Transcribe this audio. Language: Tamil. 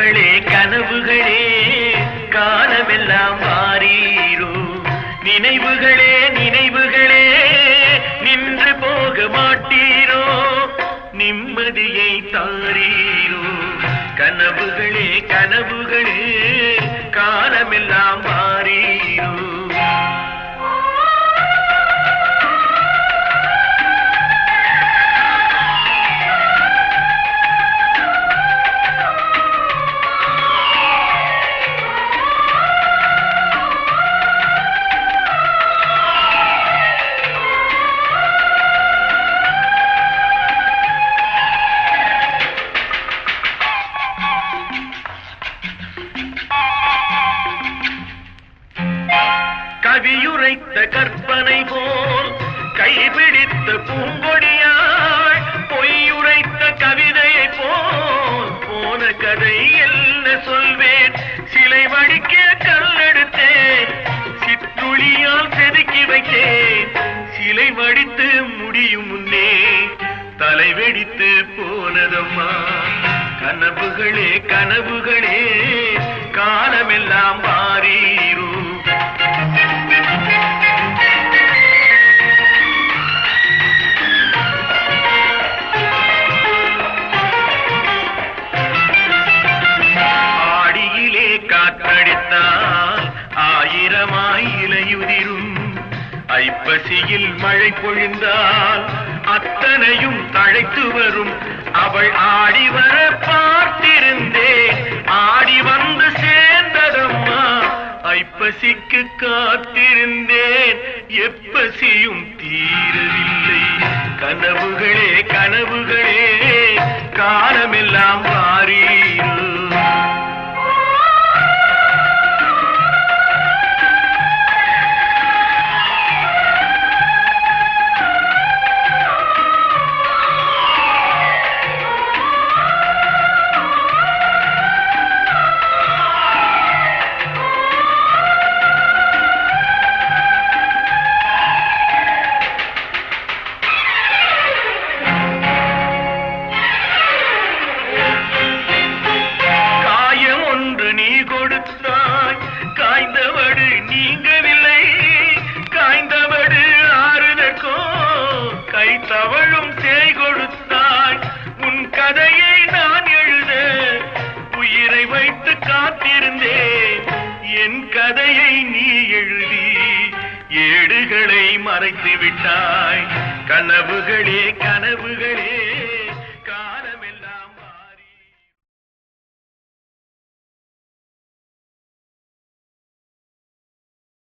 கனவுகளே கனவுகளே காலமெல்லாம் மாறீரோ நினைவுகளே நினைவுகளே நின்று போக மாட்டீரோ நிம்மதியை தாரீரோ கனவுகளே கனவுகளே காலமெல்லாம் மாறீரோ கவியுரைத்த கற்பனை போல் கைபிடித்த பூங்கொடியாய் பொய்யுரைத்த கவிதையை போல் போன கதை என்ன சொல்வேன் சிலை வடிக்க கல்லெடுத்தேன் சிற்றுளியால் செதுக்கி வைத்தேன் சிலை வடித்து முடியும் முன்னே தலை வெடித்து போனதம்மா கனவுகளே கனவுகளே காலமெல்லாம் மாறீரோ காற்றடித்தால் ஆயிரமாய் இலையுதிரும் ஐப்பசியில் மழை பொழிந்தால் அத்தனையும் தழைத்து வரும் அவள் ஆடி வர பார்த்திருந்தேன் ஆடி வந்து சேர்ந்ததம்மா ஐப்பசிக்கு காத்திருந்தேன் எப்பசியும் தீரவில்லை கனவுகளே கனவுகளே காலமெல்லாம் மாறீரோ காய்ந்தவடு நீங்கவில்லை காய்ந்தவடு ஆறுதற்கோ கை தவழும் சேய் கொடுத்தாய் உன் கதையை நான் எழுத உயிரை வைத்து காத்திருந்தேன் என் கதையை நீ எழுதி ஏடுகளை மறைத்து விட்டாய் கனவுகளே கனவுகளே